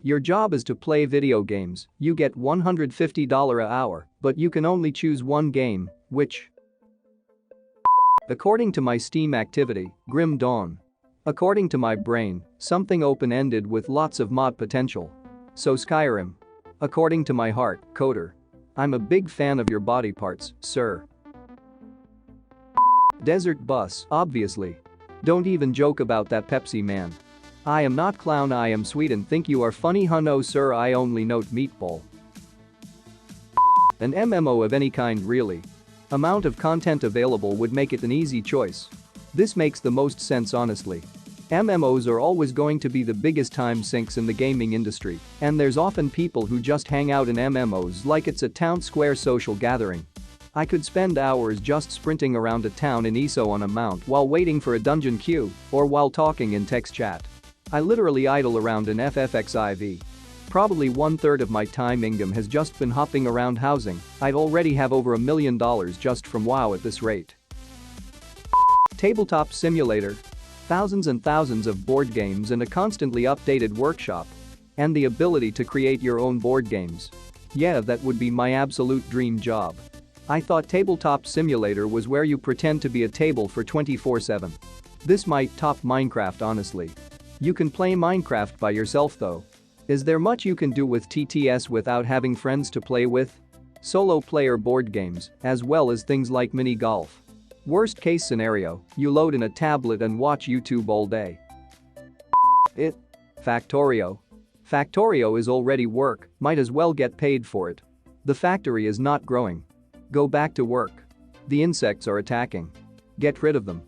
Your job is to play video games, you get $150 an hour, but you can only choose one game, which? According to my Steam activity, Grim Dawn. According to my brain, something open-ended with lots of mod potential. So Skyrim. According to my heart, Coder. I'm a big fan of your body parts, sir. Desert Bus, obviously. Don't even joke about that Pepsi man. I am not clown, I am sweet and think you are funny, huh? No sir, I only note meatball. An MMO of any kind, really. Amount of content available would make it an easy choice. This makes the most sense, honestly. MMOs are always going to be the biggest time sinks in the gaming industry, and there's often people who just hang out in MMOs like it's a town square social gathering. I could spend hours just sprinting around a town in ESO on a mount while waiting for a dungeon queue, or while talking in text chat. I literally idle around in FFXIV. Probably 1/3 of my time income has just been hopping around housing. I'd already have over $1 million just from WoW at this rate. Tabletop simulator. Thousands and thousands of board games and a constantly updated workshop. And the ability to create your own board games. Yeah, that would be my absolute dream job. I thought tabletop simulator was where you pretend to be a table for 24/7. This might top Minecraft, honestly. You can play Minecraft by yourself though. Is there much you can do with TTS without having friends to play with? Solo player board games, as well as things like mini golf. Worst case scenario, you load in a tablet and watch YouTube all day. Factorio. Factorio is already work, might as well get paid for it. The factory is not growing. Go back to work. The insects are attacking. Get rid of them.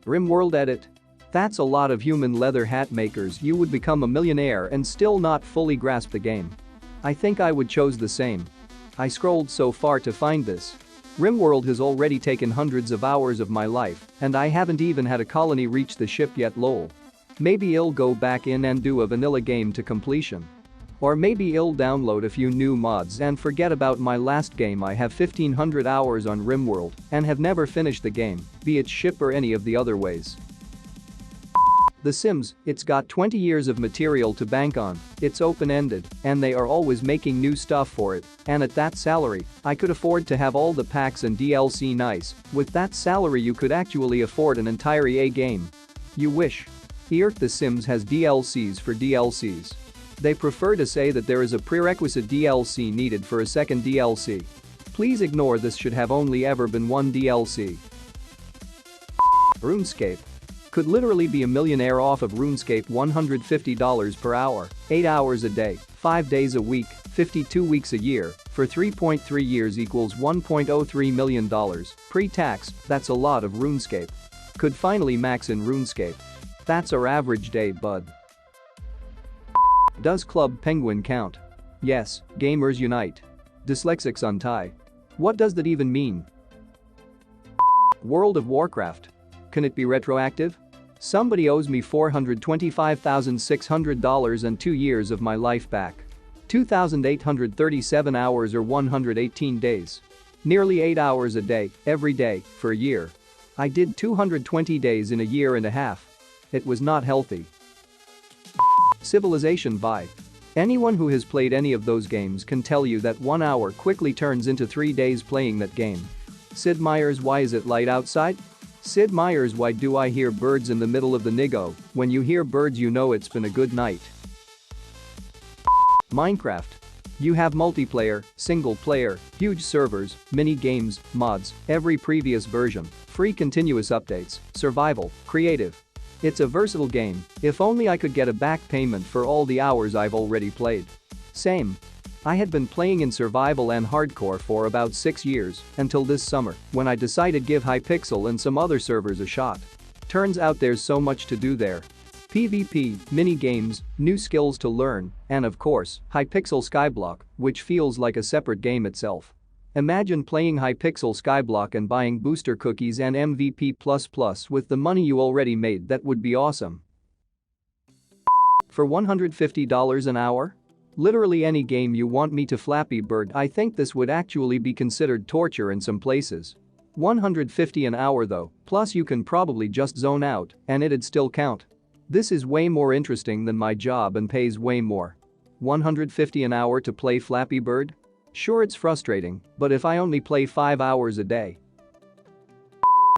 RimWorld Edit. That's a lot of human leather hat makers. You would become a millionaire and still not fully grasp the game. I think I would chose the same. I scrolled so far to find this. RimWorld has already taken hundreds of hours of my life, and I haven't even had a colony reach the ship yet, lol. Maybe I'll go back in and do a vanilla game to completion. Or maybe I'll download a few new mods and forget about my last game. I have 1500 hours on RimWorld and have never finished the game, be it ship or any of the other ways. The Sims, it's got 20 years of material to bank on, it's open-ended, and they are always making new stuff for it, and at that salary, I could afford to have all the packs and DLC. Nice, with that salary you could actually afford an entire EA game. You wish. The Sims has DLCs for DLCs. They prefer to say that there is a prerequisite DLC needed for a second DLC. Please ignore this, should have only ever been one DLC. RuneScape. Could literally be a millionaire off of RuneScape. $150 per hour, 8 hours a day, 5 days a week, 52 weeks a year, for 3.3 years equals $1.03 million. Pre-tax, that's a lot of RuneScape. Could finally max in RuneScape. That's our average day, bud. Does Club Penguin count? Yes, gamers unite. Dyslexics untie. What does that even mean? World of Warcraft. Can it be retroactive? Somebody owes me $425,600 and 2 years of my life back. 2,837 hours or 118 days. Nearly 8 hours a day, every day, for a year. I did 220 days in a year and a half. It was not healthy. Civilization V. Anyone who has played any of those games can tell you that 1 hour quickly turns into 3 days playing that game. Sid Meier's Why is it light outside? Sid Meier's Why do I hear birds in the middle of the nigo? When you hear birds you know it's been a good night. Minecraft. You have multiplayer, single player, huge servers, mini games, mods, every previous version, free continuous updates, survival, creative. It's a versatile game, if only I could get a back payment for all the hours I've already played. Same. I had been playing in survival and hardcore for about 6 years, until this summer, when I decided give Hypixel and some other servers a shot. Turns out there's so much to do there. PvP, mini-games, new skills to learn, and of course, Hypixel Skyblock, which feels like a separate game itself. Imagine playing Hypixel Skyblock and buying booster cookies and MVP++ with the money you already made. That would be awesome. For $150 an hour? Literally any game you want me to. Flappy Bird. I think this would actually be considered torture in some places. $150 an hour though, plus you can probably just zone out and it'd still count. This is way more interesting than my job and pays way more. 150 an hour to play Flappy Bird? Sure, it's frustrating, but if I only play 5 hours a day.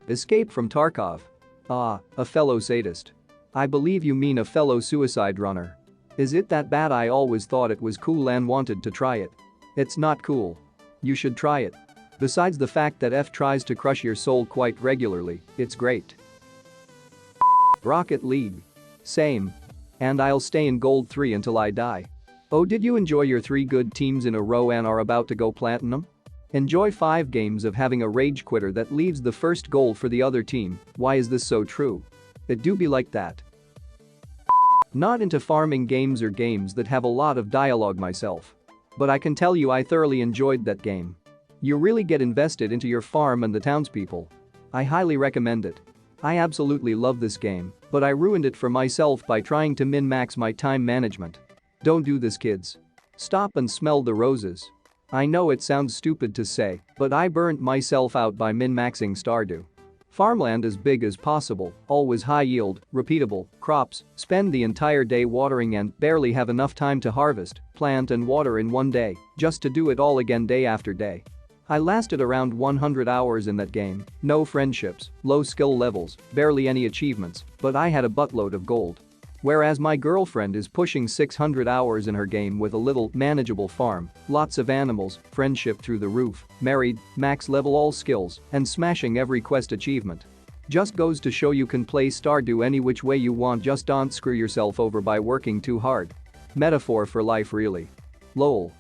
Escape from Tarkov. Ah, a fellow sadist. I believe you mean a fellow suicide runner. Is it that bad? I always thought it was cool and wanted to try it. It's not cool. You should try it. Besides the fact that F tries to crush your soul quite regularly, it's great. Rocket League. Same. And I'll stay in Gold 3 until I die. Oh, did you enjoy your 3 good teams in a row and are about to go platinum? Enjoy 5 games of having a rage quitter that leaves the first goal for the other team. Why is this so true? It do be like that. Not into farming games or games that have a lot of dialogue myself. But I can tell you I thoroughly enjoyed that game. You really get invested into your farm and the townspeople. I highly recommend it. I absolutely love this game, but I ruined it for myself by trying to min-max my time management. Don't do this, kids. Stop and smell the roses. I know it sounds stupid to say, but I burnt myself out by min-maxing Stardew. Farmland as big as possible, always high yield, repeatable, crops, spend the entire day watering and barely have enough time to harvest, plant and water in one day, just to do it all again day after day. I lasted around 100 hours in that game, no friendships, low skill levels, barely any achievements, but I had a buttload of gold. Whereas my girlfriend is pushing 600 hours in her game with a little, manageable farm, lots of animals, friendship through the roof, married, max level all skills, and smashing every quest achievement. Just goes to show you can play Stardew any which way you want, just don't screw yourself over by working too hard. Metaphor for life really. Lol.